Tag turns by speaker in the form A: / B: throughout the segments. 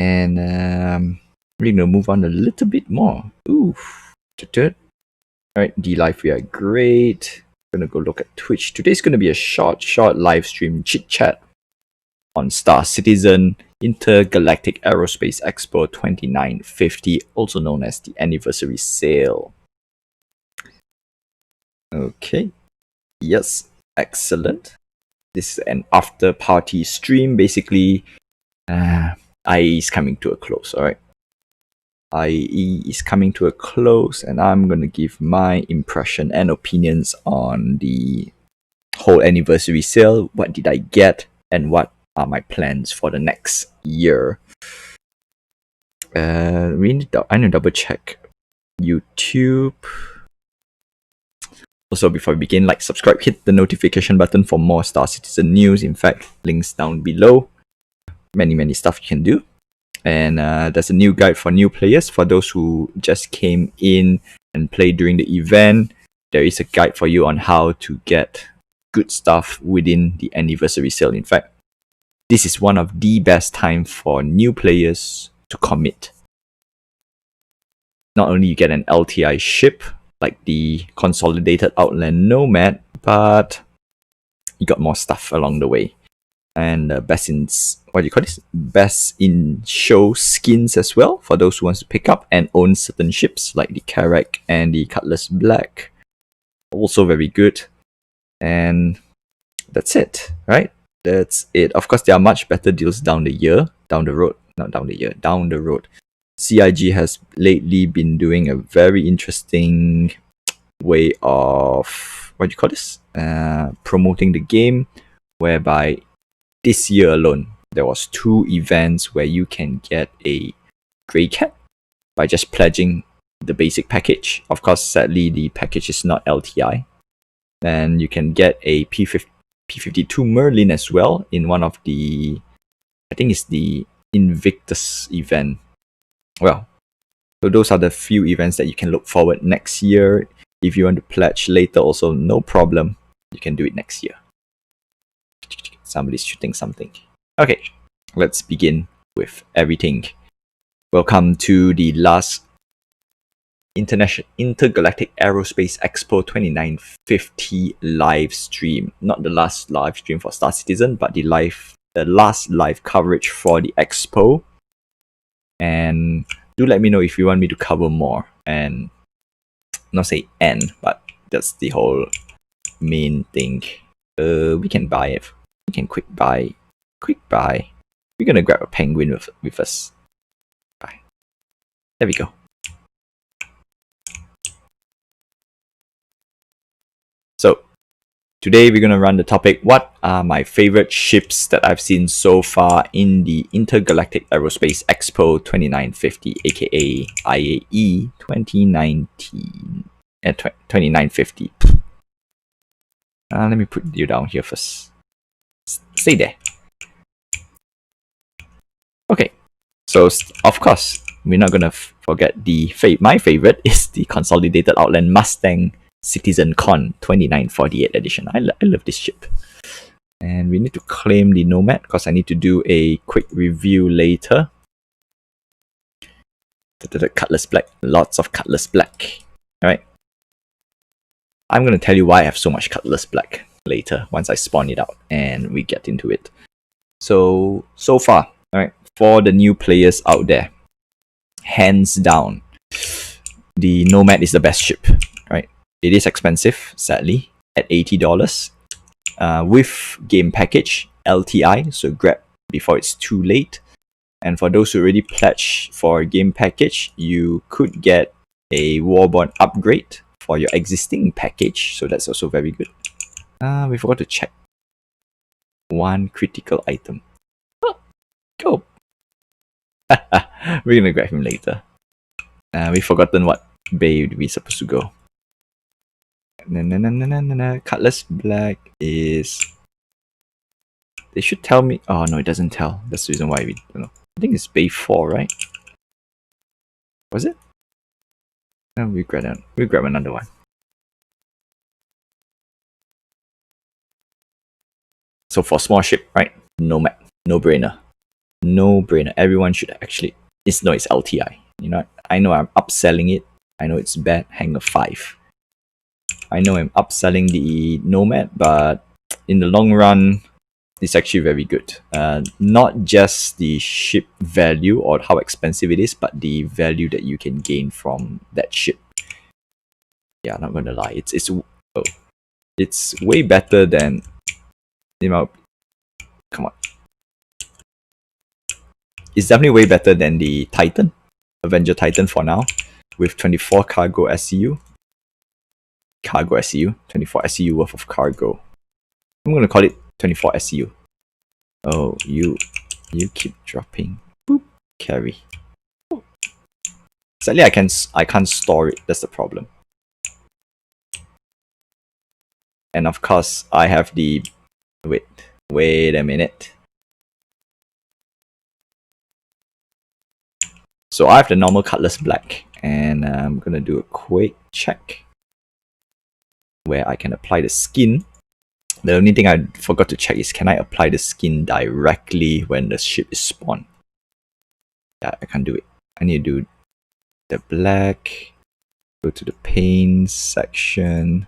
A: And we're gonna move on a little bit more. Ooh. Alright, D-Live, we are great. Gonna go look at Twitch. Today's gonna be a short live stream chit chat on Star Citizen Intergalactic Aerospace Expo 2950, also known as the anniversary sale. Okay. Yes, excellent. This is an after party stream. Basically, IAE is coming to a close, alright? IAE is coming to a close, and I'm gonna give my impression and opinions on the whole anniversary sale. What did I get, and what are my plans for the next year? I need to double check YouTube. Also, before we begin, like, subscribe, hit the notification button for more Star Citizen news. In fact, links down below. Many stuff you can do. And there's a new guide for new players. For those who just came in and played during the event, there is a guide for you on how to get good stuff within the anniversary sale. In fact, this is one of the best time for new players to commit. Not only you get an LTI ship, like the consolidated Outland Nomad, but you got more stuff along the way. And best in show skins as well for those who wants to pick up and own certain ships like the Carrack and the Cutlass Black. Also very good. And that's it, right? That's it. Of course, there are much better deals down the road. CIG has lately been doing a very interesting way of promoting the game, whereby this year alone there was 2 events where you can get a Grey Cat by just pledging the basic package. Of course, sadly the package is not LTI. And you can get a P52 Merlin as well in one of the, I think it's the Invictus event. Well, so those are the few events that you can look forward next year. If you want to pledge later also, no problem. You can do it next year. Somebody's shooting something. Okay, let's begin with everything. Welcome to the last Intergalactic Aerospace Expo 2950 live stream. Not the last live stream for Star Citizen, but the last live coverage for the expo. And do let me know if you want me to cover more. And not say N, but that's the whole main thing. We can buy it. We can quick buy. We're gonna grab a penguin with us. Bye. There we go. So today we're gonna run the topic, what are my favorite ships that I've seen so far in the Intergalactic Aerospace Expo 2950, aka IAE 2950. Let me put you down here first. Stay there. Okay, so of course we're not gonna forget my favorite is the Consolidated Outland Mustang Citizen Con 2948 edition. I love this ship. And we need to claim the Nomad because I need to do a quick review later. The Cutlass Black, lots of Cutlass Black. Alright. I'm going to tell you why I have so much Cutlass Black later once I spawn it out and we get into it. So far, alright, for the new players out there, hands down, the Nomad is the best ship. Right? It is expensive, sadly, at $80 with game package LTI, so grab before it's too late. And for those who already pledge for a game package, you could get a Warborn upgrade for your existing package, so that's also very good. We forgot to check one critical item. Oh, go! We're gonna grab him later. We've forgotten what bay we're supposed to go. Cutlass Black is... They should tell me... Oh no, it doesn't tell. That's the reason why we don't know. I think it's Bay 4, right? Was it? No, we'll grab another one. So for small ship, right? Nomad. No brainer. No brainer. Everyone should actually. It's LTI. You know, I know I'm upselling it. I know it's bad. Hanger 5. I know I'm upselling the Nomad, but in the long run, it's actually very good. Not just the ship value or how expensive it is, but the value that you can gain from that ship. Yeah, not gonna lie, it's way better than, you know. Come on, it's definitely way better than the Titan, Avenger Titan for now, with 24 cargo SCU. 24 SCU worth of cargo. I'm gonna call it 24 SCU. Oh, you keep dropping. Boop. Carry. Sadly, I can't store it. That's the problem. And of course, I have the wait a minute. So I have the normal Cutlass Black, and I'm gonna do a quick check where I can apply the skin. The only thing I forgot to check is, can I apply the skin directly when the ship is spawned? Yeah, I can't do it. I need to do the black, go to the paint section.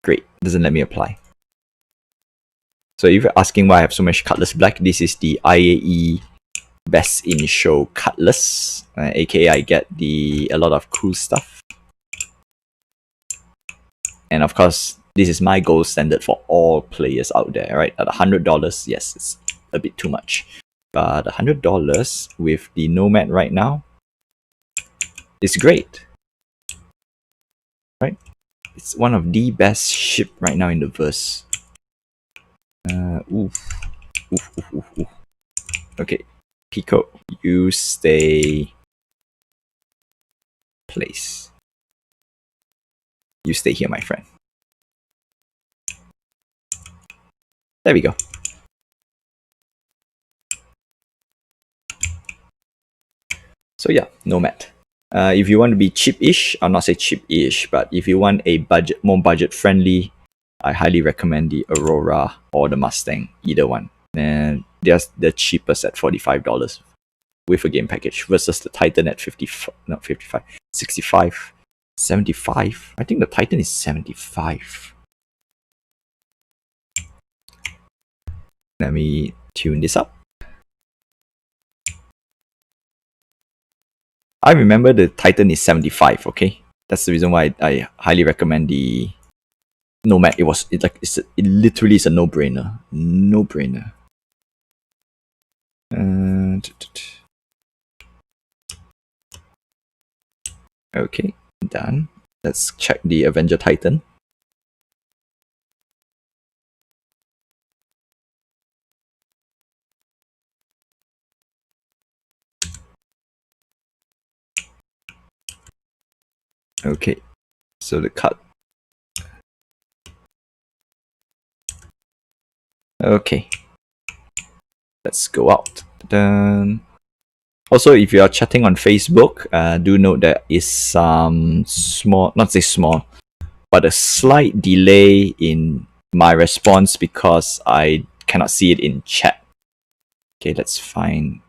A: Great, doesn't let me apply. So if you're asking why I have so much Cutlass Black, this is the IAE Best in Show Cutlass, aka I get a lot of cool stuff. And of course, this is my gold standard for all players out there, right? At $100, yes, it's a bit too much. But $100 with the Nomad right now is great, right? It's one of the best ship right now in the verse. Oof. Okay, Pico, you stay place. You stay here, my friend. There we go. So yeah, Nomad. If you want to be cheap-ish, I'll not say cheap-ish, but if you want a more budget-friendly, I highly recommend the Aurora or the Mustang, either one. And they're the cheapest at $45 with a game package versus the Titan at 65, 75. I think the Titan is 75. Let me tune this up. I remember the Titan is 75, okay? That's the reason why I highly recommend the Nomad. It literally is a no-brainer. No-brainer. Okay, done. Let's check the Avenger Titan. Okay, so the cut. Okay, let's go out. Dun. Also, if you are chatting on Facebook, do note there is some small, not say small, but a slight delay in my response because I cannot see it in chat. Okay, let's find.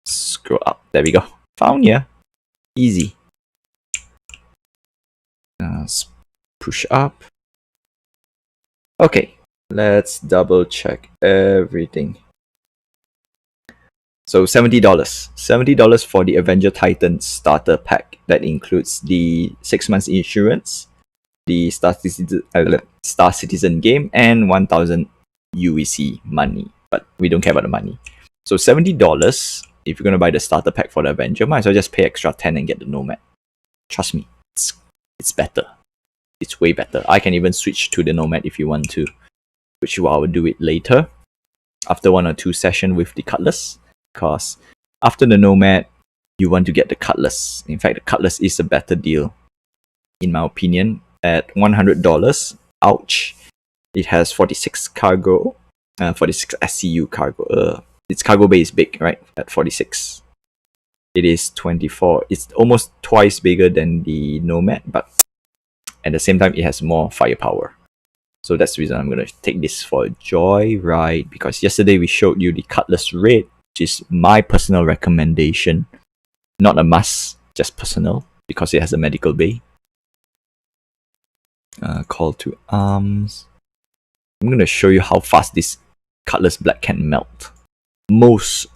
A: Scroll up. There we go. Found ya. Easy. Push up. Okay, let's double check everything. So $70. $70 for the Avenger Titan starter pack. That includes the 6 months insurance, the Star Citizen game, and 1,000 UEC money. But we don't care about the money. So $70, if you're going to buy the starter pack for the Avenger, might as well just pay extra 10 and get the Nomad. Trust me, it's better. It's way better. I can even switch to the Nomad if you want to, which I will do it later after 1 or 2 sessions with the Cutlass. Because after the Nomad, you want to get the Cutlass. In fact, the Cutlass is a better deal, in my opinion. At $100, ouch, it has 46 cargo, 46 SCU cargo. Its cargo bay is big, right? At 46. It is 24. It's almost twice bigger than the Nomad, but at the same time, it has more firepower. So that's the reason I'm going to take this for a joyride, because yesterday we showed you the Cutlass Red, which is my personal recommendation. Not a must, just personal, because it has a medical bay. Call to arms. I'm going to show you how fast this Cutlass Black can melt. Most,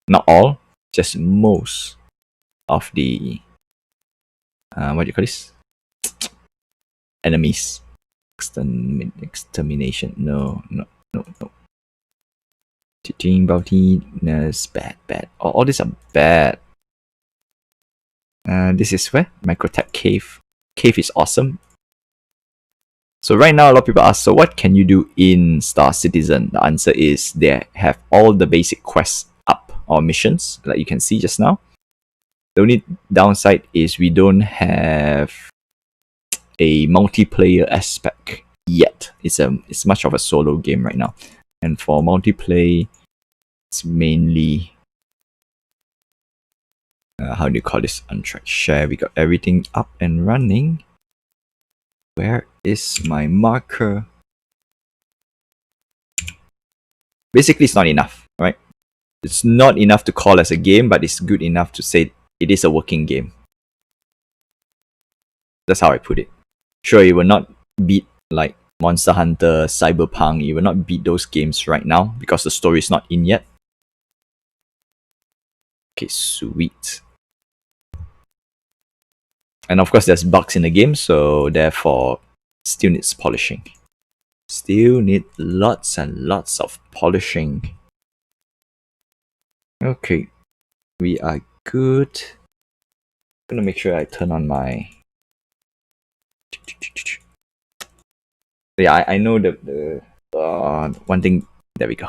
A: not all, just most of the, what do you call this? Enemies. Extermination. No. Teaching bounty. No, it's bad. All these are bad. This is where? Microtech Cave. Cave is awesome. So right now, a lot of people ask, so what can you do in Star Citizen? The answer is they have all the basic quests up, or missions, like you can see just now. The only downside is we don't have a multiplayer aspect yet. It's much of a solo game right now. And for multiplayer, it's mainly, how do you call this? Untracked share. We got everything up and running. Where is my marker? Basically, it's not enough, right? It's not enough to call as a game, but it's good enough to say it is a working game. That's how I put it. Sure, it will not beat like Monster Hunter, Cyberpunk. It will not beat those games right now because the story is not in yet. Okay, sweet. And of course, there's bugs in the game, so therefore, still needs polishing. Still need lots and lots of polishing. Okay, we are good. I'm gonna make sure I turn on my. Yeah, I know the one thing. There we go.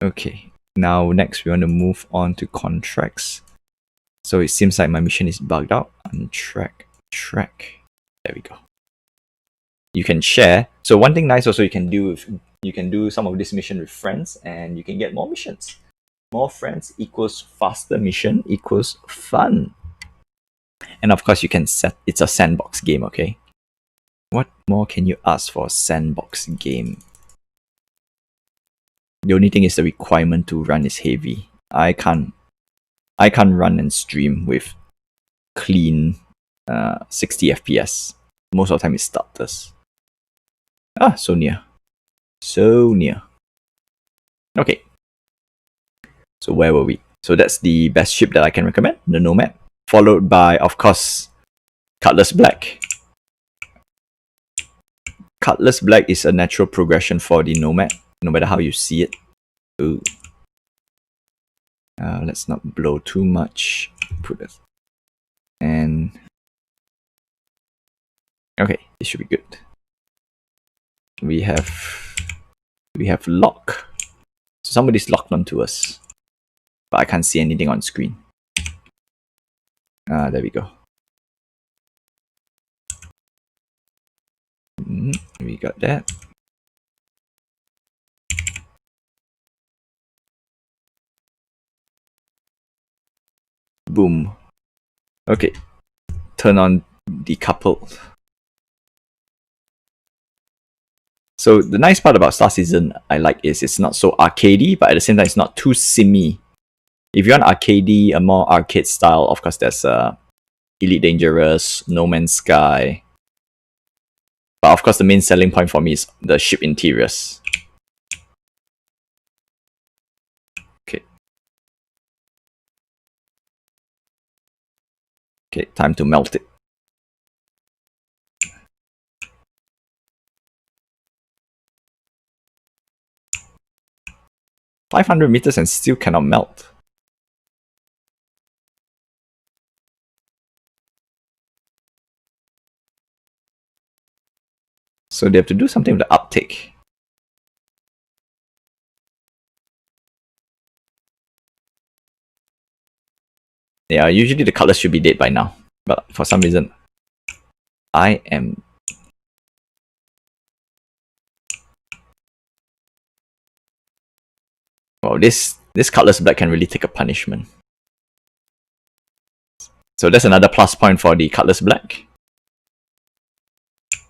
A: Okay. Now, next we want to move on to contracts. So it seems like my mission is bugged out. Track. There we go. You can share. So one thing nice also you can do some of this mission with friends, and you can get more missions. More friends equals faster mission equals fun. And of course you can set, it's a sandbox game, okay? What more can you ask for a sandbox game? The only thing is the requirement to run is heavy. I can't run and stream with clean 60 FPS. Most of the time it stutters. So near. Okay. So where were we? So that's the best ship that I can recommend, the Nomad. Followed by, of course, Cutlass Black. Cutlass Black is a natural progression for the Nomad, no matter how you see it. Ooh. Let's not blow too much. Put it. And okay, this should be good. We have lock. So somebody's locked onto us, but I can't see anything on screen. There we go. We got that. Boom. Okay. Turn on the couple. So the nice part about Star Citizen I like is it's not so arcadey, but at the same time it's not too simmy. If you want arcadey, a more arcade style, of course there's Elite Dangerous, No Man's Sky. But of course the main selling point for me is the ship interiors. Okay. Okay, time to melt it. $500 meters and still cannot melt. So they have to do something with the uptake. Yeah, usually the colors should be dead by now, but for some reason, I am. Well, this Cutlass Black can really take a punishment. So that's another plus point for the Cutlass Black.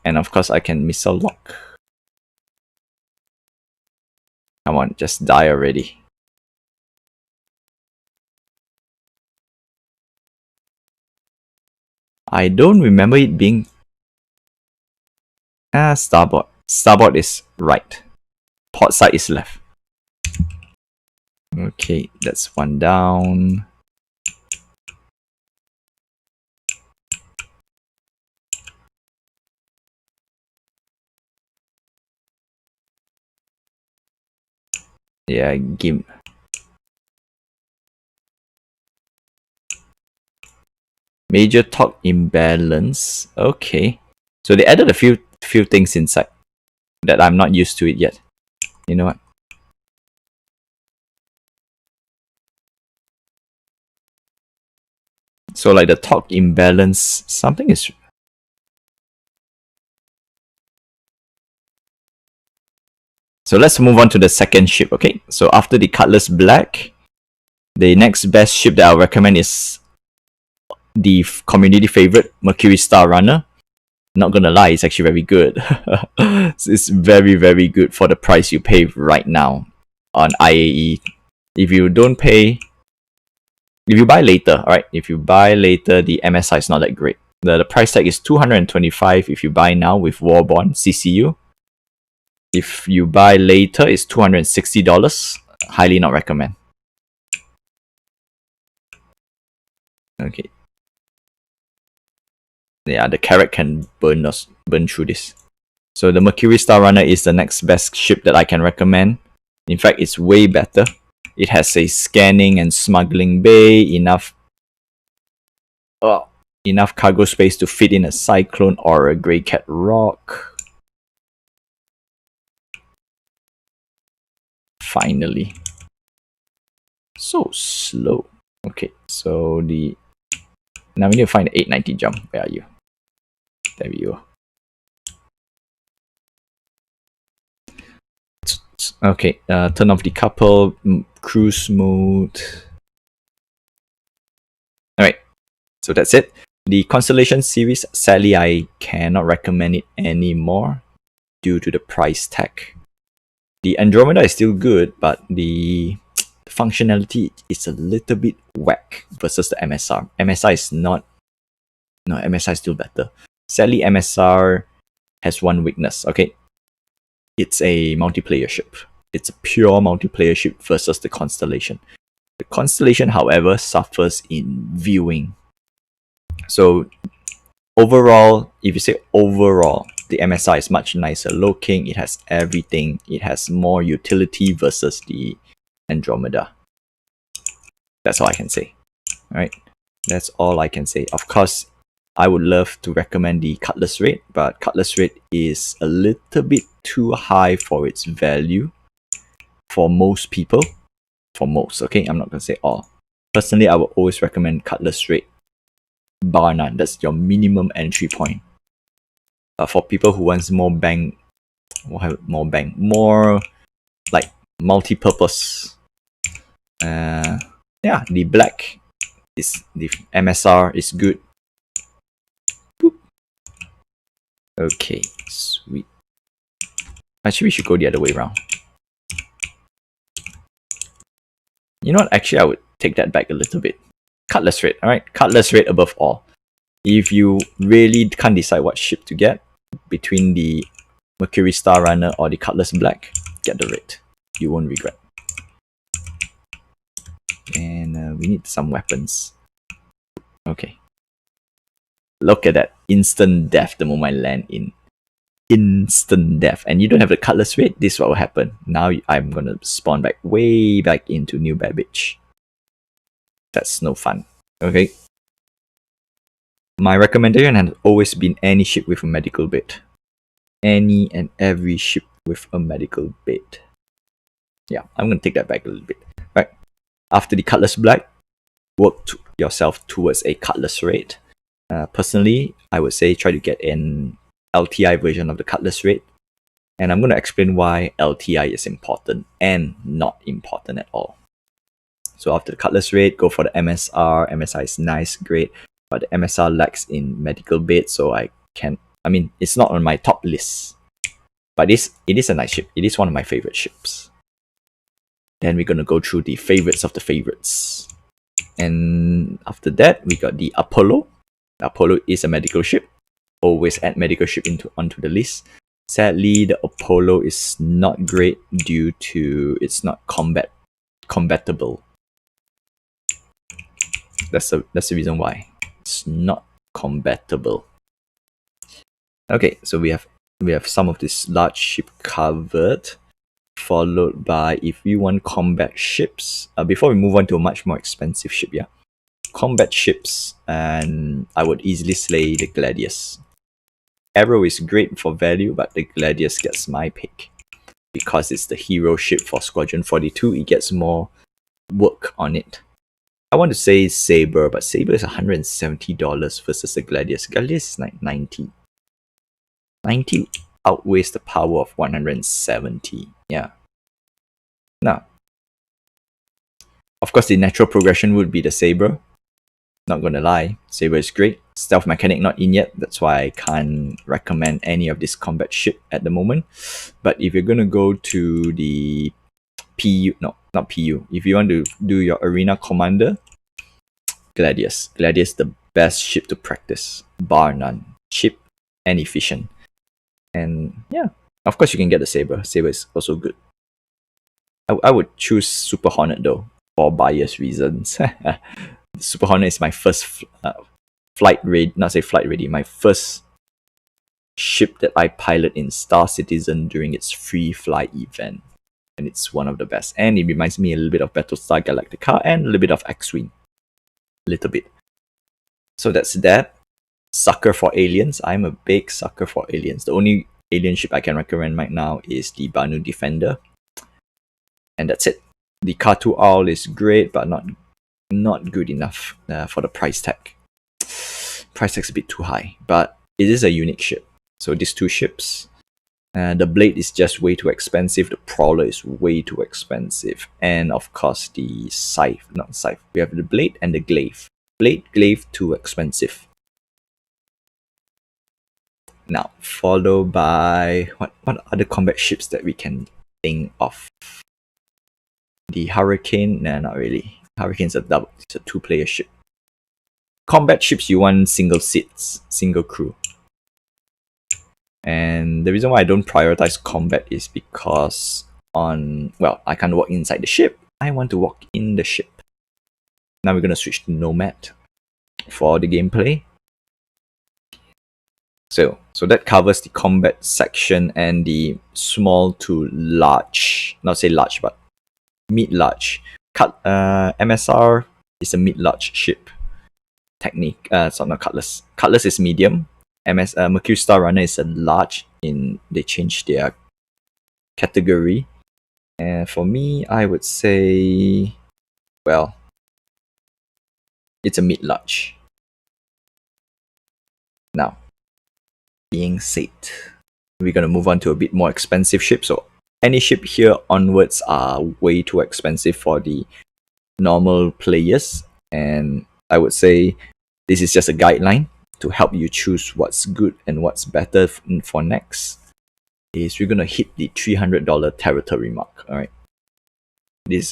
A: And of course, I can missile lock. Come on, just die already. I don't remember it being... starboard. Starboard is right. Port side is left. Okay, that's one down. Yeah, give. Major torque imbalance. Okay. So they added a few things inside that I'm not used to it yet. You know what? So like the torque imbalance, something is... So let's move on to the second ship, okay? So after the Cutlass Black, the next best ship that I'll recommend is the community favorite, Mercury Star Runner. Not gonna lie, it's actually very good. It's very, very good for the price you pay right now on IAE. If you don't pay... If you buy later, alright? If you buy later, the MSI is not that great. The price tag is $225 if you buy now with Warbond CCU. If you buy later, it's $260. Highly not recommend. Okay. Yeah, the carrot can burn through this. So the Mercury Star Runner is the next best ship that I can recommend. In fact, it's way better. It has a scanning and smuggling bay, enough cargo space to fit in a Cyclone or a Grey Cat Rock. Finally. So slow. Okay, so now we need to find the 890 jump. Where are you? There we go. Okay, turn off the couple, cruise mode. Alright, so that's it. The Constellation series, sadly I cannot recommend it anymore due to the price tag. The Andromeda is still good, but the functionality is a little bit whack versus the MSR. MSR is not... No, MSR is still better. Sadly, MSR has one weakness, okay? It's a multiplayer ship. It's a pure multiplayer ship versus the Constellation. The Constellation, however, suffers in viewing. So overall, if you say overall, the MSI is much nicer looking. It has everything. It has more utility versus the Andromeda. That's all I can say. Alright, that's all I can say. Of course, I would love to recommend the Cutlass rate, but Cutlass rate is a little bit too high for its value for most people. For most, okay? I'm not going to say all. Personally, I would always recommend Cutlass rate, bar none. That's your minimum entry point. For people who wants more bang, more like multi-purpose. Yeah, the black is the MSR is good. Boop. Okay, sweet. Actually, we should go the other way around. You know what? Actually, I would take that back a little bit. Cutlass rate, alright? Cutlass rate above all. If you really can't decide what ship to get between the Mercury Star Runner or the Cutlass Black, get the rate. You won't regret. And we need some weapons. Okay. Look at that. Instant death the moment I land in. Instant death. And you don't have the Cutlass rate, this is what will happen. Now I'm gonna spawn back way back into New Babbage. That's no fun. Okay. My recommendation has always been any ship with a medical bed. Any and every ship with a medical bed. Yeah, I'm gonna take that back a little bit. Right. After the Cutlass Black, work yourself towards a Cutlass rate. Personally, I would say try to get an LTI version of the Cutlass rate. And I'm going to explain why LTI is important and not important at all. So after the Cutlass rate, go for the MSR. MSR is nice, great. But the MSR lacks in medical bed, so I mean, it's not on my top list, but it is a nice ship. It is one of my favorite ships. Then we're gonna go through the favorites of the favorites. And after that, we got the Apollo. The Apollo is a medical ship. Always add medical ship onto the list. Sadly, the Apollo is not great due to it's not combatable. That's the reason why it's not combatable. Okay, so we have some of this large ship covered, followed by if we want combat ships. Before we move on to a much more expensive ship, yeah, combat ships, and I would easily slay the Gladius. Arrow is great for value, but the Gladius gets my pick because it's the hero ship for Squadron 42. It gets more work on it. I want to say Saber, but Saber is $170 versus the Gladius. Gladius is like 90. 90 outweighs the power of 170. Yeah. Now, of course, the natural progression would be the Saber. Not gonna lie, Saber is great. Stealth mechanic not in yet, that's why I can't recommend any of this combat ship at the moment. But if you're gonna go to the PU, no, not PU. If you want to do your arena commander, Gladius. Gladius the best ship to practice, bar none. Cheap and efficient. And yeah, of course you can get the Saber. Saber is also good. I would choose Super Hornet though, for bias reasons. Super Hornet is my first my first ship that I pilot in Star Citizen during its free fly event. And it's one of the best. And it reminds me a little bit of Battlestar Galactica and a little bit of X-Wing. A little bit. So that's that. Sucker for aliens. I'm a big sucker for aliens. The only alien ship I can recommend right now is the Banu Defender. And that's it. The Katu Owl is great, but not good enough for the price tag. Price tag's a bit too high, but it is a unique ship. So these two ships, the Blade is just way too expensive. The Prowler is way too expensive, and of course the Scythe, not Scythe. We have the Blade and the Glaive. Glaive too expensive. Now followed by what other combat ships that we can think of? The Hurricane, nah, not really. Hurricane's it's a 2-player ship. Combat ships, you want single seats, single crew. And the reason why I don't prioritize combat is because I can't walk inside the ship. I want to walk in the ship. Now we're going to switch to Nomad for the gameplay. So that covers the combat section and the small to large, not say large, but mid-large. MSR is a mid-large ship technique. So not Cutlass. Cutlass is medium. Mercury Star Runner is a large. They changed their category. And for me, I would say, well, it's a mid-large. Now, being said, we're gonna move on to a bit more expensive ship. So any ship here onwards are way too expensive for the normal players, and I would say this is just a guideline to help you choose what's good and what's better for next. Is we're gonna hit the $300 territory mark. All right,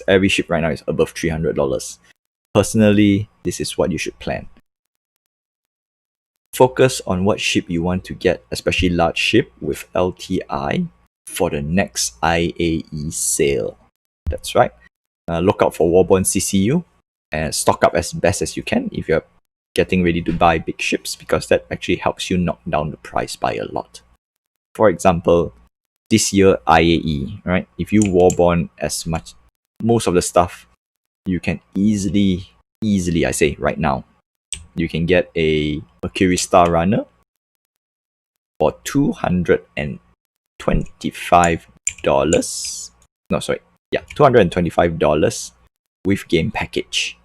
A: every ship right now is above $300. Personally, this is what you should plan. Focus on what ship you want to get, especially large ship with LTI for the next IAE sale. That's right. Look out for Warborn CCU and stock up as best as you can if you're getting ready to buy big ships, because that actually helps you knock down the price by a lot. For example, this year IAE, right? If you Warborn most of the stuff, you can easily, I say right now, you can get a Mercury Star Runner for $225. $225 with game package,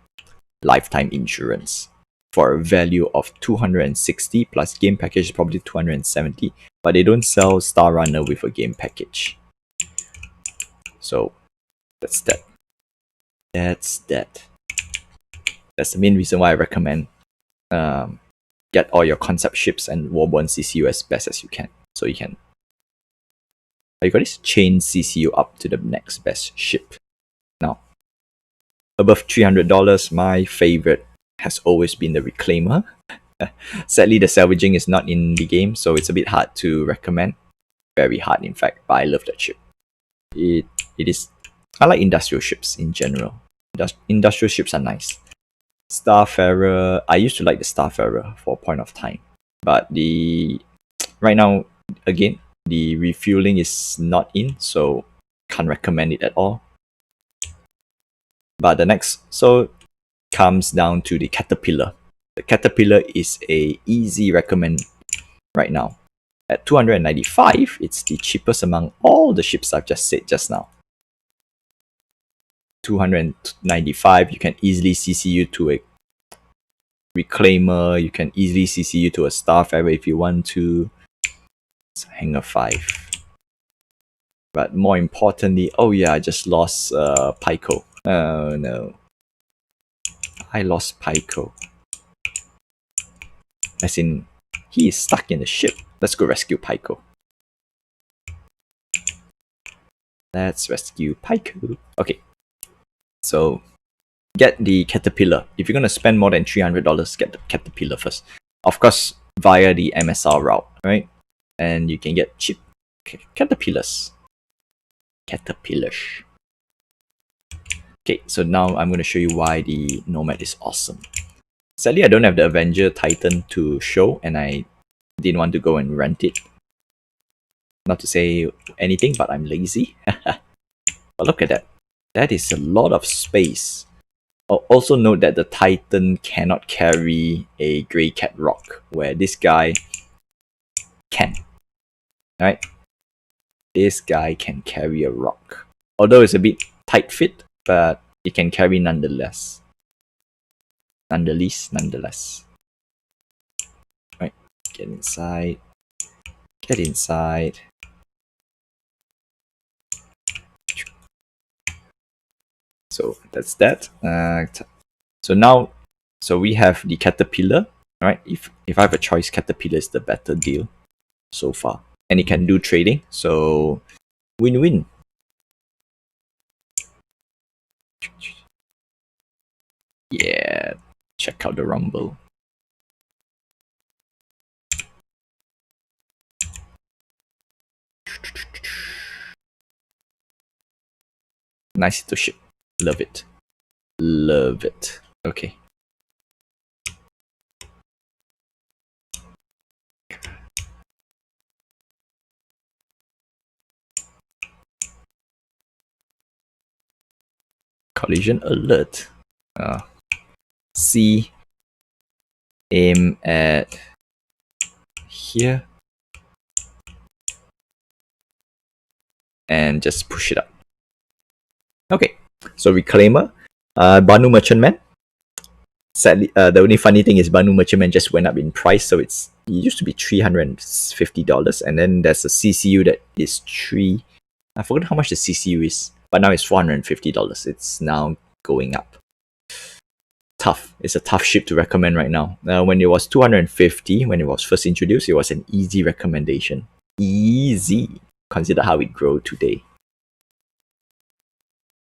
A: lifetime insurance for a value of $260 plus game package is probably $270, but they don't sell Star Runner with a game package. So that's that. That's the main reason why I recommend get all your concept ships and warborn CCU as best as you can. So you can, you got this, chain CCU up to the next best ship. Now, above $300, my favorite has always been the Reclaimer. Sadly, the salvaging is not in the game, so it's a bit hard to recommend. Very hard, in fact, but I love that ship. It is. I like industrial ships in general. Industrial ships are nice. Starfarer. I used to like the Starfarer for a point of time, but right now, again, the refueling is not in, so can't recommend it at all. But the next comes down to the Caterpillar. The Caterpillar is a easy recommend right now. At 295, it's the cheapest among all the ships I've just said just now. 295, you can easily CCU to a Reclaimer, you can easily CCU to a Starfarer if you want to. It's a Hangar 5. But more importantly, oh yeah, I just lost Pico. Oh no. I lost Pico. As in, he is stuck in the ship. Let's go rescue Pico. Let's rescue Pico. Okay. So, get the Caterpillar. If you're going to spend more than $300, get the Caterpillar first. Of course, via the MSR route, right? And you can get cheap Caterpillars. Okay, so now I'm going to show you why the Nomad is awesome. Sadly, I don't have the Avenger Titan to show, and I didn't want to go and rent it. Not to say anything, but I'm lazy. But look at that. That is a lot of space. Also note that the Titan cannot carry a Grey Cat rock, where this guy can. Right? This guy can carry a rock. Although it's a bit tight fit, but it can carry nonetheless. Nonetheless. Right, get inside. So that's that. So we have the Caterpillar, right? If I have a choice, Caterpillar is the better deal so far, and it can do trading, so win-win. Yeah, check out the rumble. Nice little ship. Love it. Okay. Collision alert. C. Aim at here. And just push it up. Okay. So Reclaimer. Banu Merchantman. Sadly, the only funny thing is Banu Merchantman just went up in price, so it used to be $350, and then there's a CCU that is I forgot how much the CCU is, but now it's $450. It's now going up. Tough. It's a tough ship to recommend right now. When it was $250, when it was first introduced, it was an easy recommendation. Easy. Consider how it grew today.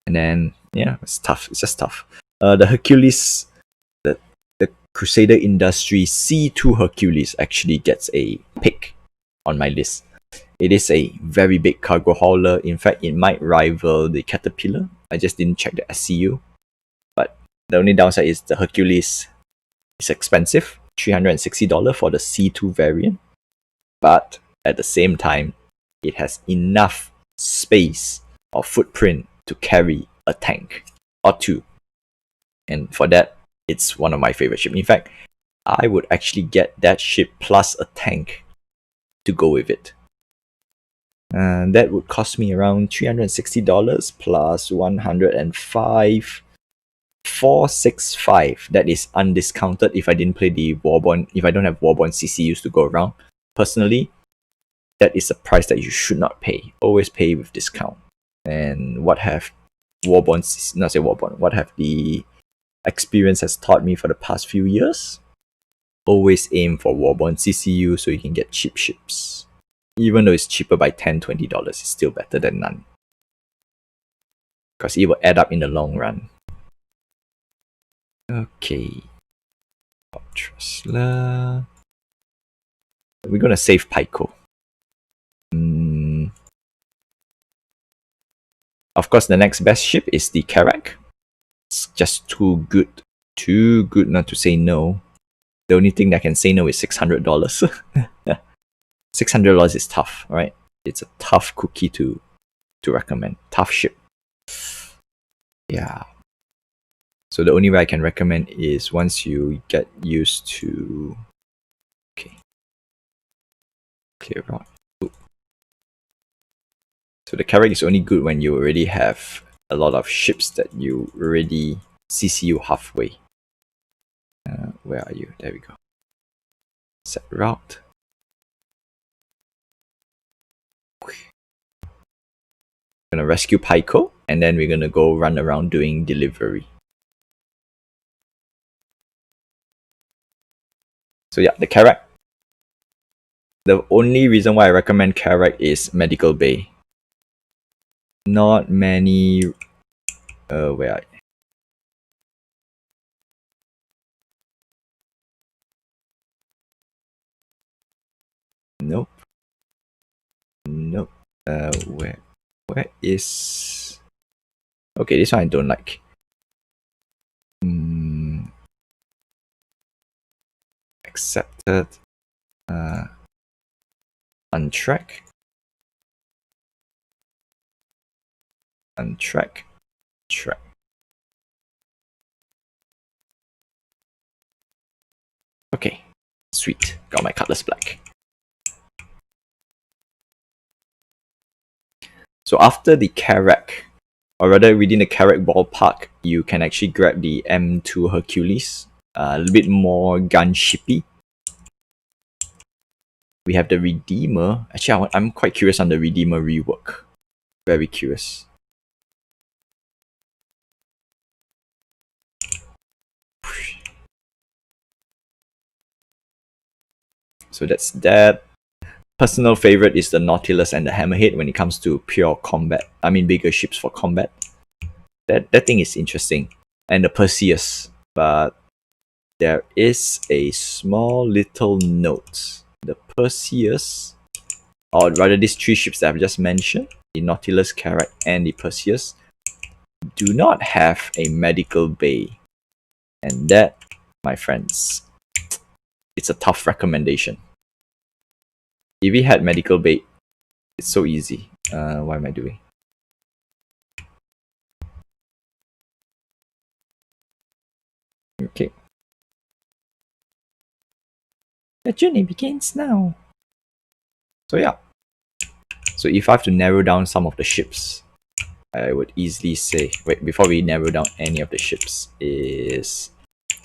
A: And then, yeah, it's tough. It's just tough. The Hercules, the Crusader Industry C2 Hercules actually gets a pick on my list. It is a very big cargo hauler. In fact, it might rival the Caterpillar. I just didn't check the SCU. But the only downside is the Hercules is expensive. $360 for the C2 variant. But at the same time, it has enough space or footprint to carry a tank or two. And for that, it's one of my favorite ships. In fact, I would actually get that ship plus a tank to go with it. And that would cost me around $360 plus 105, 465. That is undiscounted if I didn't play the Warborn, if I don't have Warborn CCUs to go around. Personally, that is a price that you should not pay. Always pay with discount. And what have what have the experience has taught me for the past few years? always aim for Warborn CCU so you can get cheap ships. Even though it's cheaper by $10, $20, it's still better than none. Because it will add up in the long run. Okay. Trusler. We're gonna save Pico. Of course, the next best ship is the Karak. It's just too good. Too good not to say no. The only thing that I can say no is $600. $600 is tough, right? It's a tough cookie to recommend. Tough ship. Yeah. So the only way I can recommend is once you get used to... Okay. Clear out. Ooh. So the Karak is only good when you already have a lot of ships that you already CCU halfway. Where are you? There we go. Set route. Gonna rescue Pico, and then we're gonna go run around doing delivery. So yeah, the Karak. The only reason why I recommend Karak is Medical Bay. Not many... where are you? Nope. Nope. Where is... Okay, this one I don't like. Accepted. Untrack. Untrack. Track. Okay. Sweet. Got my Cutlass Black. So after the Karak, or rather within the Karak ballpark, you can actually grab the M2 Hercules. A little bit more gun-shippy. We have the Redeemer. Actually, I'm quite curious on the Redeemer rework. Very curious. So that's that. Personal favorite is the Nautilus and the Hammerhead when it comes to pure combat. I mean, bigger ships for combat. That thing is interesting. And the Perseus. But there is a small little note. The Perseus, or rather these three ships that I've just mentioned, the Nautilus, Karak, and the Perseus, do not have a medical bay. And that, my friends, it's a tough recommendation. If we had medical bay, it's so easy. What am I doing? Okay. The journey begins now. So yeah. So if I have to narrow down some of the ships, I would easily say, wait, before we narrow down any of the ships, is...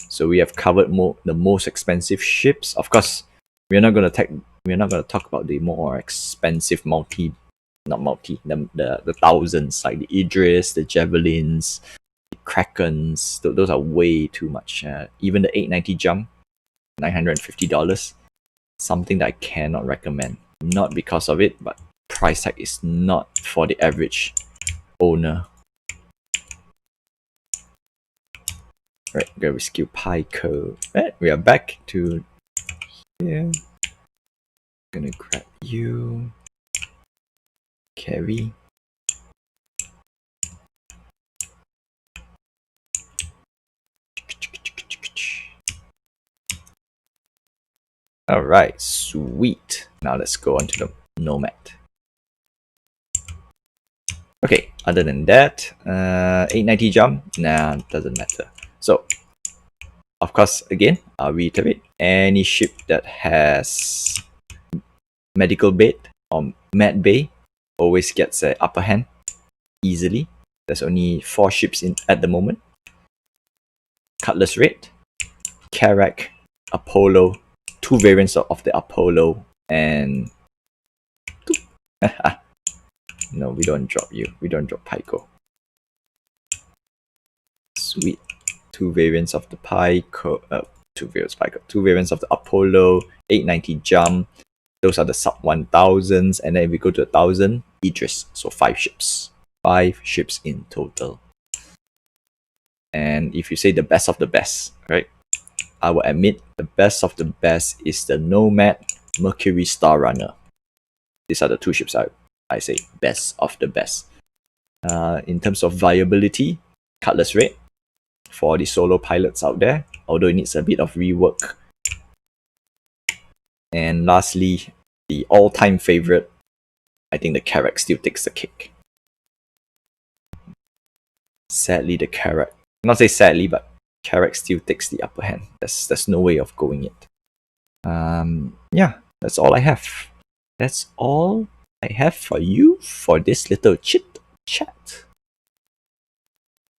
A: So we have covered the most expensive ships. Of course, we're not gonna talk about the more expensive the thousands, like the Idris, the Javelins, the Krakens. Those are way too much. Even the 890 jump, $950, something that I cannot recommend. Not because of it, but price tag is not for the average owner. Right, go rescue Pico. Right, we are back to here. Gonna grab you. Carry. Alright, sweet. Now let's go on to the Nomad. Okay, other than that, 890 jump, nah, doesn't matter. So, of course, again, I'll reiterate, any ship that has medical bait or med bay always gets an upper hand easily. There's only 4 ships in at the moment. Cutlass Red, Karak, Apollo, 2 variants of the Apollo, and... No, we don't drop you. We don't drop Pico. Sweet. 2 variants of the Pico. two variants. I got two variants of the Apollo, 890 jump. Those are the sub 1000s, and then if we go to 1000, Idris. So 5 ships. 5 ships in total. And if you say the best of the best, right? I will admit the best of the best is the Nomad Mercury Star Runner. These are the 2 ships I say best of the best. In terms of viability, Cutlass Red for the solo pilots out there, although it needs a bit of rework. And lastly, the all-time favorite, I think the Carrack still takes the cake. Sadly, the Carrack, not say sadly, but Carrack still takes the upper hand. There's no way of going it. Yeah, that's all I have. That's all I have for you for this little chit chat.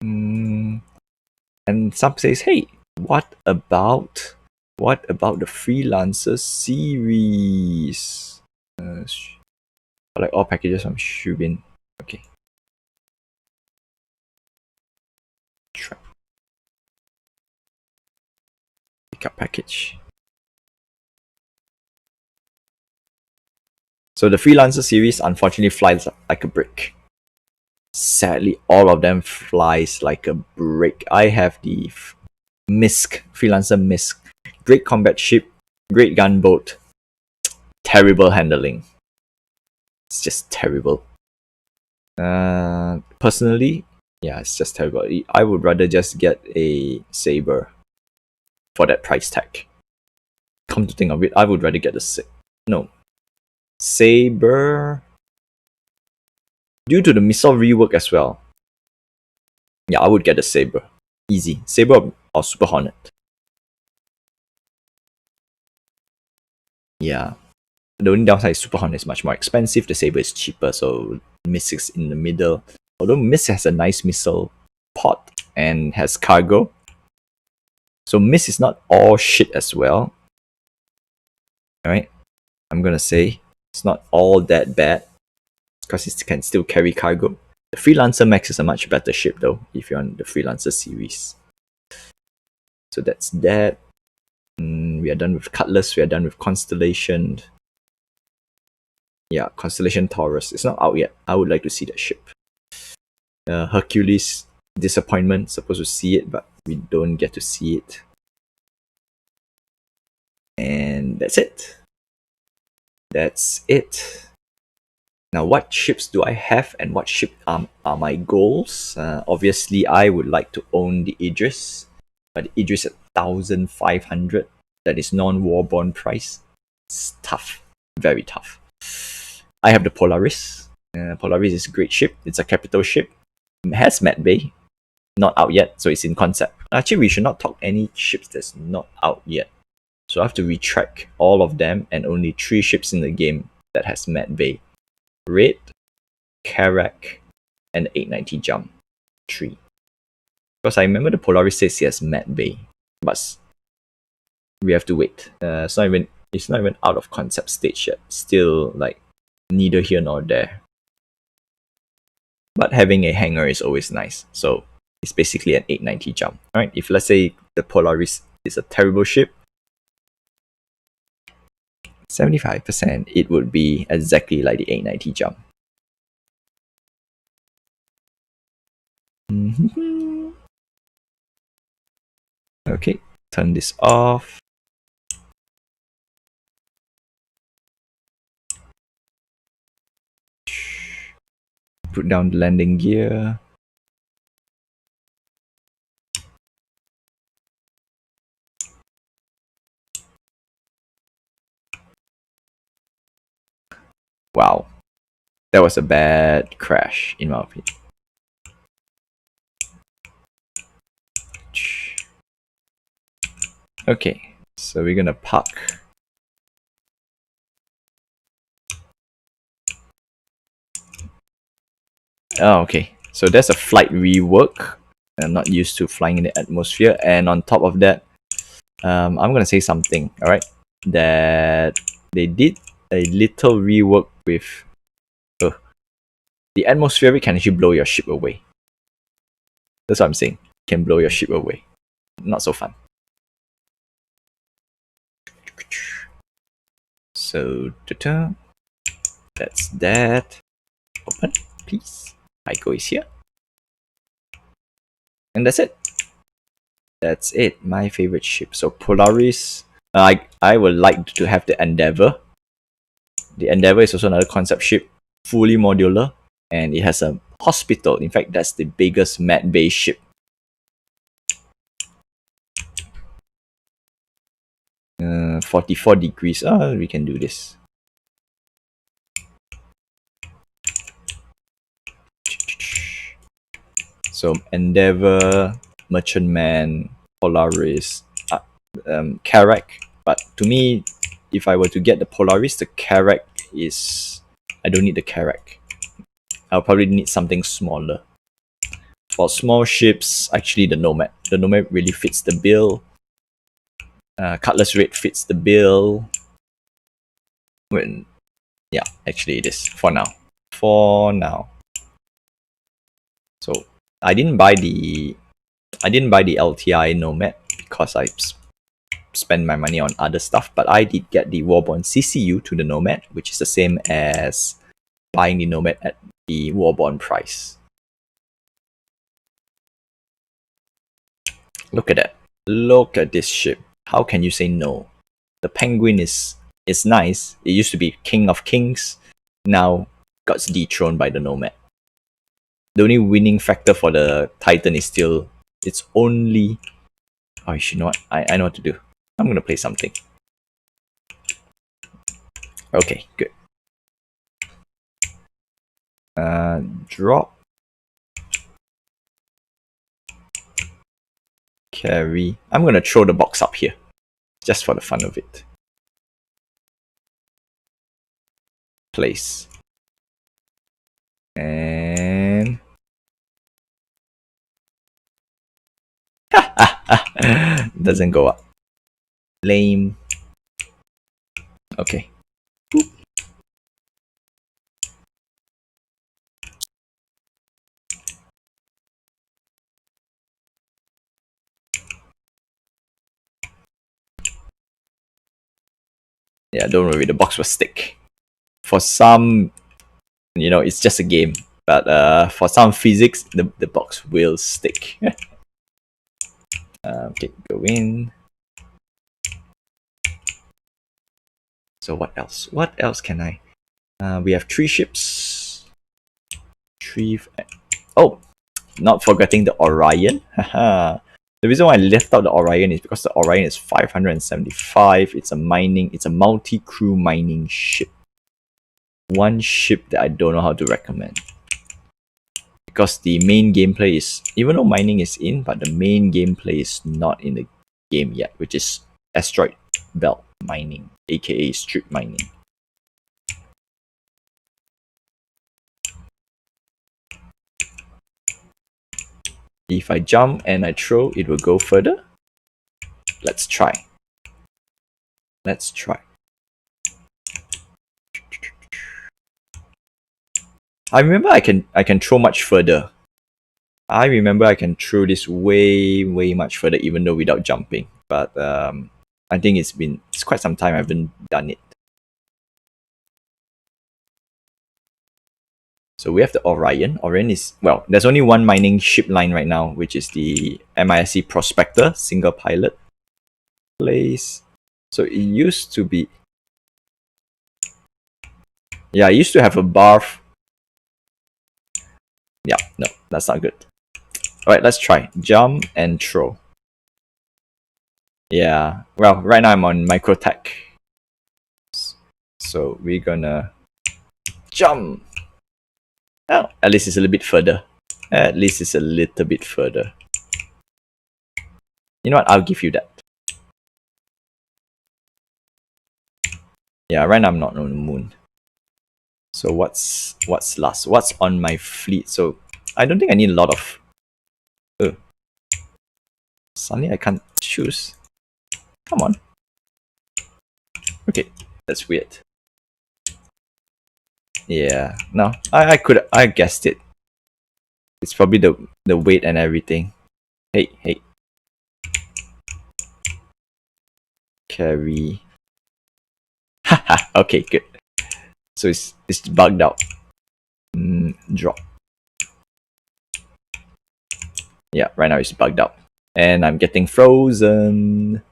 A: And some says, hey, what about the Freelancer series? Like all packages from Shubin. Okay. Try. Pick up package. So the Freelancer series unfortunately flies like a brick. Sadly, all of them flies like a brick. I have the Misk, Freelancer Misk. Great combat ship, great gunboat, terrible handling. It's just terrible. Personally, yeah, it's just terrible. I would rather just get a Saber for that price tag. Come to think of it, I would rather get the Saber. Due to the missile rework as well. Yeah, I would get the Saber. Easy. Saber or Super Hornet. Yeah. The only downside is Super Hornet is much more expensive. The Saber is cheaper, so Miss is in the middle. Although Miss has a nice missile pod and has cargo. So Miss is not all shit as well. Alright. I'm gonna say it's not all that bad. Because it can still carry cargo. The Freelancer Max is a much better ship though, if you're on the Freelancer series. So that's that. We are done with Cutlass, we are done with Constellation. Yeah, Constellation Taurus. It's not out yet. I would like to see that ship. Hercules, disappointment. Supposed to see it, but we don't get to see it. And that's it. That's it. Now, what ships do I have and what ship are my goals? Obviously, I would like to own the Idris. But the Idris at 1,500. That is non-Warborn price. It's tough. Very tough. I have the Polaris. Polaris is a great ship. It's a capital ship. It has Med Bay. Not out yet, so it's in concept. Actually, we should not talk any ships that's not out yet. So I have to retract all of them and only 3 ships in the game that has Med Bay. Red, Carrack, and 890 jump. 3. Because I remember the Polaris says he has Med Bay, but we have to wait. It's not even out of concept stage yet. Still like neither here nor there. But having a hangar is always nice. So it's basically an 890 jump. Alright, if let's say the Polaris is a terrible ship, 75%, it would be exactly like the 890 jump. Okay, turn this off. Put down the landing gear. Wow, that was a bad crash in my opinion. Okay, so we're gonna park. Oh, okay. So there's a flight rework. I'm not used to flying in the atmosphere, and on top of that, I'm gonna say something. All right, that they did a little rework with the atmospheric can actually blow your ship away. That's what I'm saying. Can blow your ship away. Not so fun. So, that's that. Open, please. Ico is here. And that's it. That's it. My favorite ship. So Polaris. I would like to have the Endeavour. The Endeavour is also another concept ship, fully modular, and it has a hospital. In fact, that's the biggest med bay ship. 44 degrees. We can do this. So Endeavour, Merchantman, Polaris, Carrack. But to me, if I were to get the Polaris, the Carrack is... I don't need the Carrack. I'll probably need something smaller. For small ships, actually the Nomad. The Nomad really fits the bill. Cutlass Red fits the bill. Yeah, actually it is for now. For now. So I didn't buy the LTI Nomad because I spend my money on other stuff, but I did get the Warborn CCU to the Nomad, which is the same as buying the Nomad at the Warborn price. Look at that. Look at this ship. How can you say no? The Penguin is nice. It used to be King of Kings. Now got dethroned by the Nomad. The only winning factor for the Titan is still... It's only... Oh, you know what? I know what to do. I'm gonna play something. Okay, good. Drop. Carry. I'm gonna throw the box up here. Just for the fun of it. Place. And... doesn't go up. Lame. Okay. Boop. Yeah, don't worry, the box will stick. For some, you know, it's just a game. But for some physics, the box will stick. Okay, go in. So what else? What else can I? We have 3 ships. Oh, not forgetting the Orion. The reason why I left out the Orion is because the Orion is 575. It's a multi-crew mining ship. One ship that I don't know how to recommend. Because the main gameplay is, even though mining is in, but the main gameplay is not in the game yet, which is asteroid belt mining, aka strip mining. If I jump and I throw, it will go further. Let's try. Let's try. I remember I can throw much further. I remember I can throw this way much further, even though without jumping. But I think it's quite some time I haven't done it. So we have the Orion. Orion is, well, there's only one mining ship line right now, which is the MISC Prospector, single pilot. Place. So it used to be... Yeah, it used to have a bar. Yeah, no, that's not good. Alright, let's try. Jump and throw. Yeah, well, right now I'm on Microtech. So we're gonna jump. Oh, at least it's a little bit further. At least it's a little bit further. You know what? I'll give you that. Yeah, right now I'm not on the moon. So what's last? What's on my fleet? So I don't think I need a lot of... Suddenly I can't choose. Come on. Okay, that's weird. Yeah, no, I guessed it. It's probably the weight and everything. Hey. Carry. Ha! Okay, good. So it's bugged out. Drop. Yeah, right now it's bugged out. And I'm getting frozen.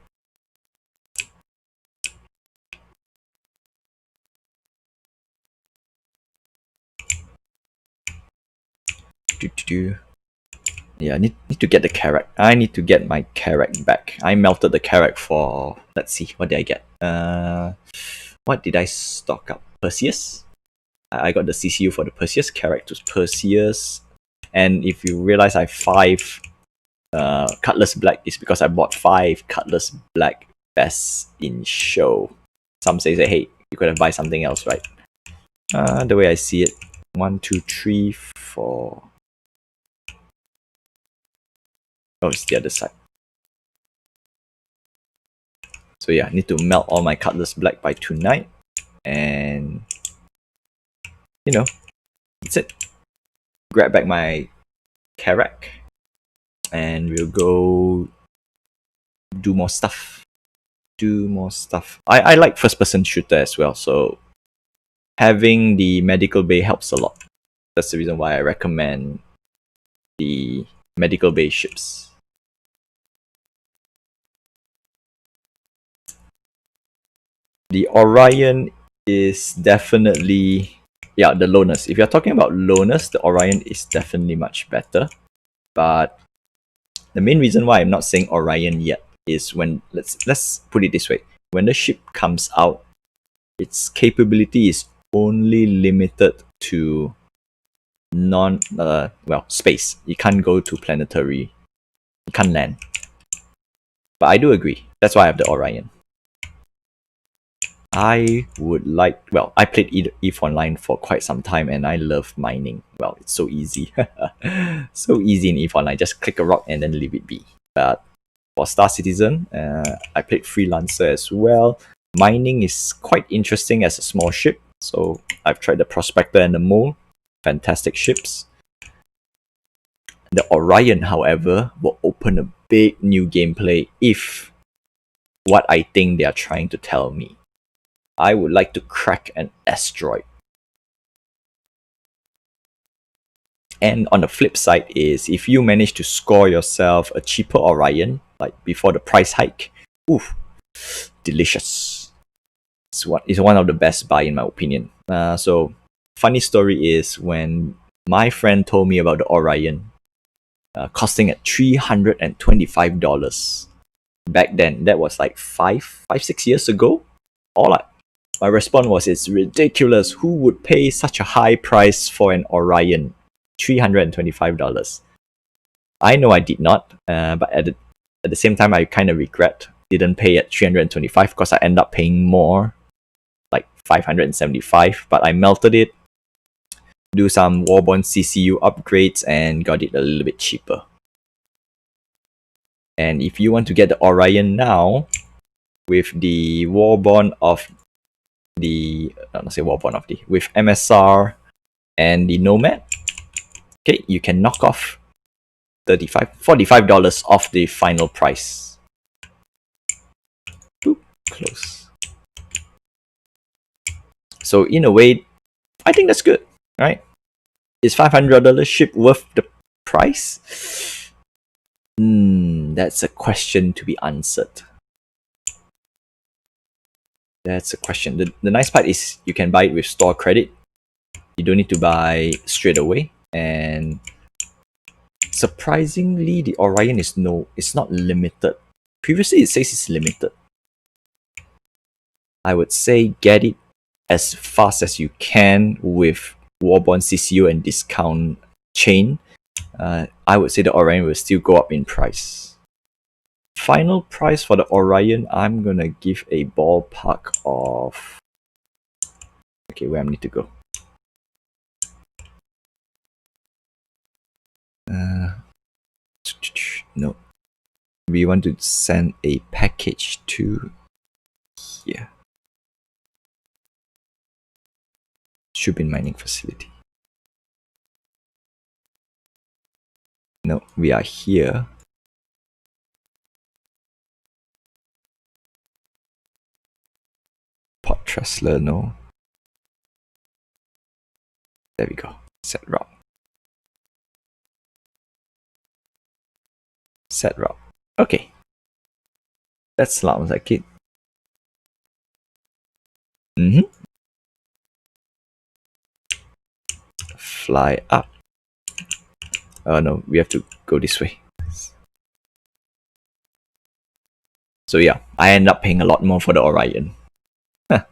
A: Yeah, I need to get the carrot. I need to get my carrot back. I melted the carrot for, let's see, what did I get? What did I stock up? Perseus? I got the CCU for the Perseus. Carrot to Perseus. And if you realize I have 5 Cutlass Black, it's because I bought 5 Cutlass Black best in show. Some say, hey, you could have buy something else, right? The way I see it, 1, 2, 3, 4. Oh, it's the other side. So yeah, I need to melt all my Cutlass Black by tonight. And, you know, that's it. Grab back my Karak. And we'll go do more stuff. I like first-person shooter as well, so having the medical bay helps a lot. That's the reason why I recommend the medical bay ships. The Orion is definitely, yeah, the lowness. If you're talking about lowness, the Orion is definitely much better. But the main reason why I'm not saying Orion yet is when, let's put it this way. When the ship comes out, its capability is only limited to space. You can't go to planetary. You can't land. But I do agree. That's why I have the Orion. I would like, I played EVE Online for quite some time and I love mining. Well, it's so easy. So easy in EVE Online. Just click a rock and then leave it be. But for Star Citizen, I played Freelancer as well. Mining is quite interesting as a small ship. So I've tried the Prospector and the Mole. Fantastic ships. The Orion, however, will open a big new gameplay if what I think they are trying to tell me. I would like to crack an asteroid. And on the flip side is, if you manage to score yourself a cheaper Orion, like before the price hike, oof, delicious. It's one of the best buy in my opinion. So, funny story is when my friend told me about the Orion, costing at $325. Back then, that was like 6 years ago. My response was, it's ridiculous. Who would pay such a high price for an Orion? $325. I know I did not, but at the same time, I kind of regret didn't pay at $325 because I ended up paying more, like $575. But I melted it, do some Warborn CCU upgrades, and got it a little bit cheaper. And if you want to get the Orion now, with the Warborn of the, with MSR and the Nomad, okay, you can knock off $45 off the final price. Boop, close. So in a way, I think that's good, right? Is $500 ship worth the price? That's a question to be answered. That's a question. The nice part is you can buy it with store credit. You don't need to buy straight away. And surprisingly, the Orion it's not limited. Previously, it says it's limited. I would say get it as fast as you can with Warborn CCU and discount chain. I would say the Orion will still go up in price. Final price for the Orion, I'm gonna give a ballpark of... Okay, where I need to go? No. We want to send a package to here. Shubin mining facility. No, we are here. Pot Tressler, no. There we go. Set route. Set route. Okay. That sounds like it. Fly up. Oh no, we have to go this way. So yeah, I end up paying a lot more for the Orion. Huh.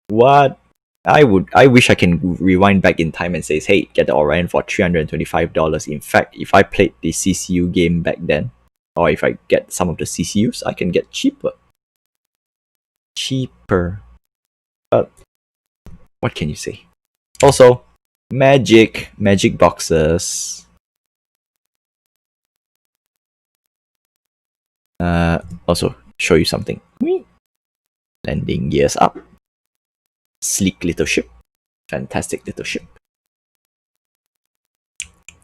A: What? I wish I can rewind back in time and say, hey, get the Orion for $325. In fact, if I played the CCU game back then, or if I get some of the CCUs, I can get cheaper. But what can you say? Also, magic boxes. Also, show you something. Landing gears up. Sleek little ship. Fantastic little ship.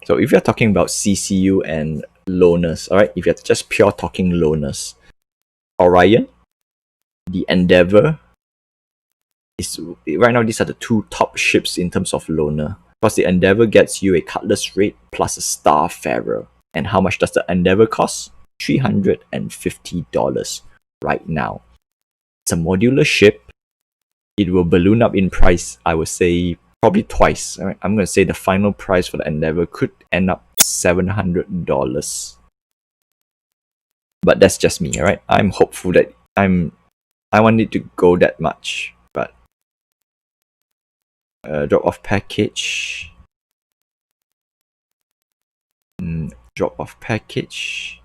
A: So if you're talking about CCU and loaners, alright, if you're just pure talking loaners, Orion, the Endeavour, right now these are the two top ships in terms of loaner. Because the Endeavour gets you a Cutlass rate plus a Starfarer. And how much does the Endeavour cost? $350 right now. It's a modular ship. It will balloon up in price, I would say, probably twice. Right? I'm going to say the final price for the Endeavour could end up $700. But that's just me, alright? I'm hopeful that I want it to go that much. But drop-off package. Drop-off package.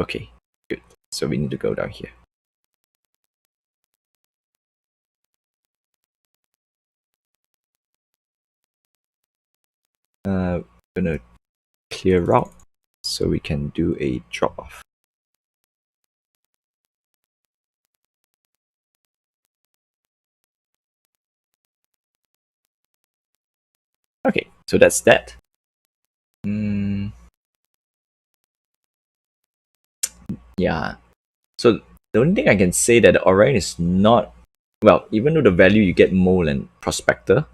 A: Okay, good. So we need to go down here. Gonna clear route so we can do a drop-off. Okay, so that's that. Yeah. So the only thing I can say that the Orion is not, well, even though the value you get Mole and Prospector,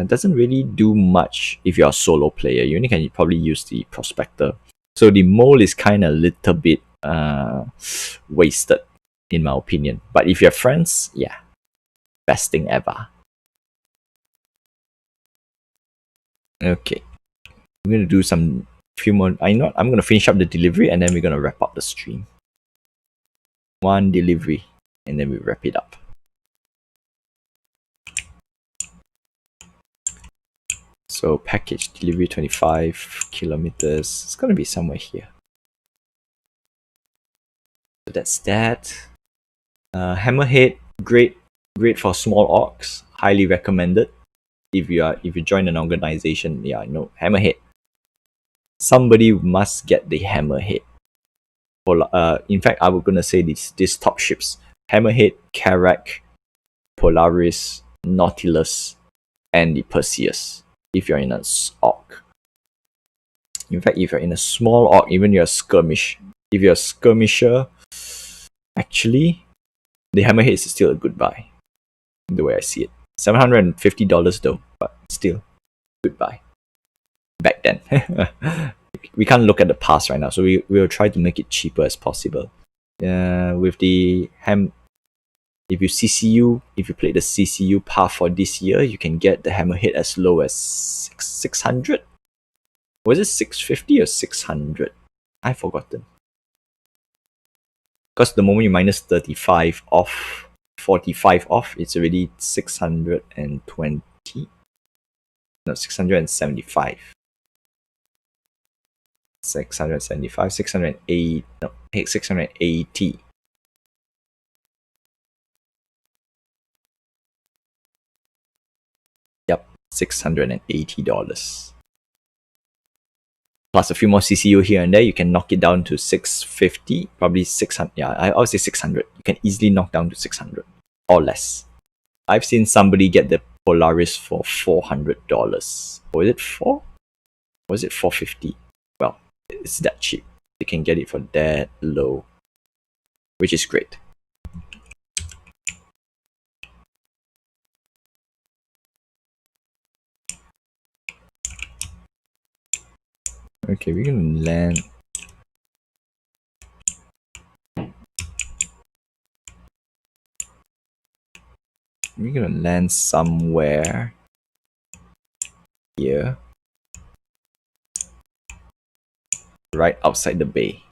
A: doesn't really do much if you're a solo player. You only can probably use the Prospector. So the Mole is kind of a little bit wasted, in my opinion. But if you're friends, yeah, best thing ever. Okay, I'm gonna do few more. I'm gonna finish up the delivery and then we're gonna wrap up the stream. One delivery and then we wrap it up. So package delivery 25 kilometers. It's gonna be somewhere here. So that's that. Hammerhead, great for small orcs. Highly recommended. If you join an organization, yeah, no, Hammerhead. Somebody must get the Hammerhead. In fact, I was gonna say these top ships: Hammerhead, Carrack, Polaris, Nautilus, and the Perseus. If you're in an orc. In fact, if you're in a small orc, even you're a skirmish. If you're a skirmisher, actually, the Hammerhead is still a good buy. The way I see it. $750 though, but still, good buy. Back then. We can't look at the past right now, so we will try to make it cheaper as possible. With the if you play the CCU path for this year, you can get the Hammerhead as low as 600. Was it 650 or 600? I've forgotten. Because the moment you minus 35 off, 45 off, it's already 620. No, 675. 675, 608, no, 680. Yep, $680. Plus a few more CCU here and there, you can knock it down to 650, probably 600. Yeah, I would say 600. You can easily knock down to 600 or less. I've seen somebody get the Polaris for $400. Was it 4? Was it 450? Well, it's that cheap. They can get it for that low, which is great. Okay, we're gonna land. We're gonna land somewhere here, right outside the bay.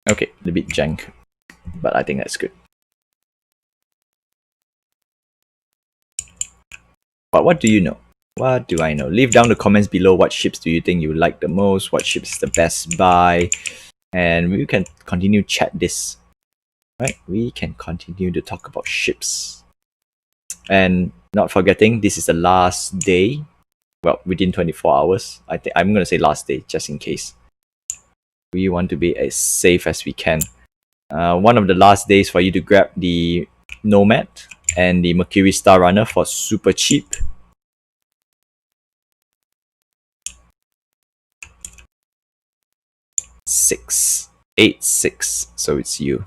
A: Okay, a bit jank, but I think that's good. But what do you know? What do I know? Leave down the comments below what ships do you think you like the most, what ships is the best buy, and we can continue chat this. Right? We can continue to talk about ships. And not forgetting, this is the last day. Well, within 24 hours. I think I'm gonna say last day, just in case. We want to be as safe as we can. One of the last days for you to grab the Nomad and the Mercury Star Runner for super cheap. Six, 8, 6. So it's you.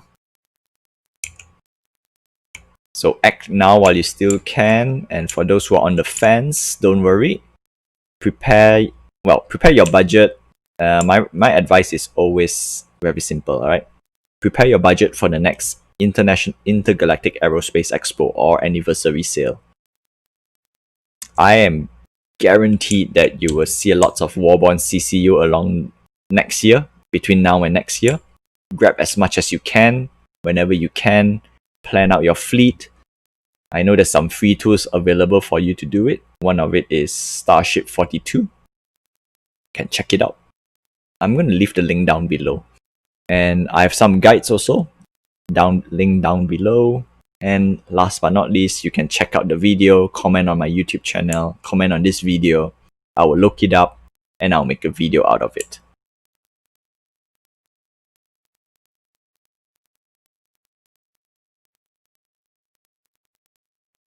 A: So act now while you still can. And for those who are on the fence, don't worry. Prepare your budget. My advice is always very simple. All right, prepare your budget for the next Intergalactic Aerospace Expo or anniversary sale. I am guaranteed that you will see lots of Warborn CCU along next year. Between now and next year, grab as much as you can whenever you can. Plan out your fleet. I know there's some free tools available for you to do it. One of it is Starship 42. Can check it out. I'm going to leave the link down below. And I have some guides also. Link down below. And last but not least, you can check out the video, comment on my YouTube channel, comment on this video. I will look it up and I'll make a video out of it.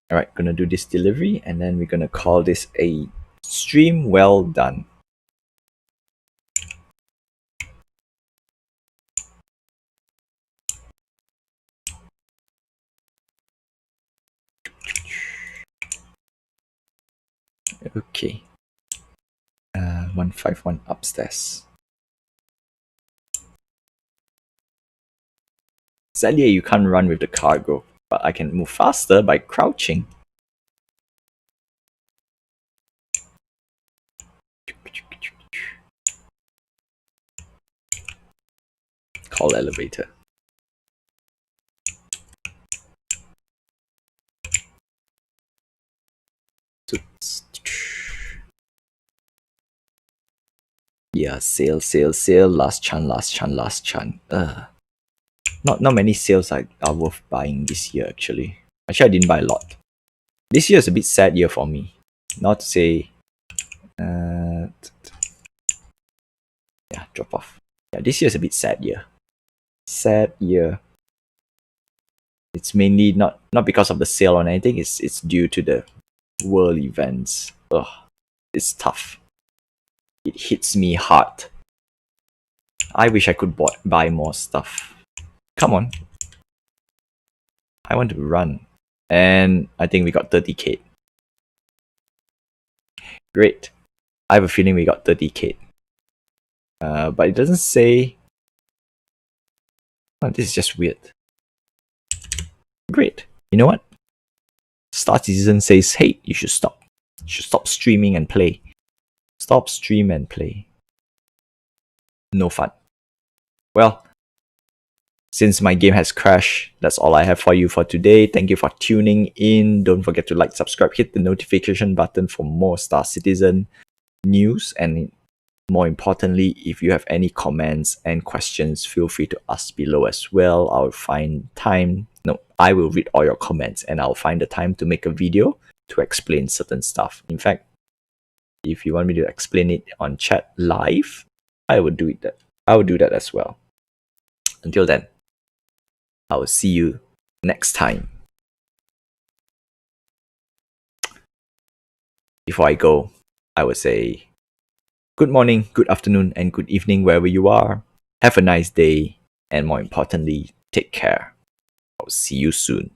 A: Alright, gonna do this delivery and then we're gonna call this a stream well done. Okay. 151 upstairs. Sadly, you can't run with the cargo, but I can move faster by crouching. Call elevator. Yeah, sale. Last chance. Not many sales are worth buying this year actually. Actually, I didn't buy a lot. This year is a bit sad year for me. Not to say, yeah, drop off. Yeah, this year is a bit sad year. Sad year. It's mainly not because of the sale or anything. It's due to the world events. Ugh, it's tough. It hits me hard. I wish I could buy more stuff. Come on. I want to run. And I think we got 30k. Great. I have a feeling we got 30k. But it doesn't say... Oh, this is just weird. Great. You know what? Star Citizen says, hey, you should stop. You should stop streaming and play. Stop, stream, and play. No fun. Well, since my game has crashed, that's all I have for you for today. Thank you for tuning in. Don't forget to like, subscribe, hit the notification button for more Star Citizen news. And more importantly, if you have any comments and questions, feel free to ask below as well. I'll find time. No, I will read all your comments and I'll find the time to make a video to explain certain stuff. In fact, if you want me to explain it on chat live, I will do it. I will do that as well. Until then, I will see you next time. Before I go, I will say good morning, good afternoon, and good evening wherever you are. Have a nice day. and more importantly, take care. I'll see you soon.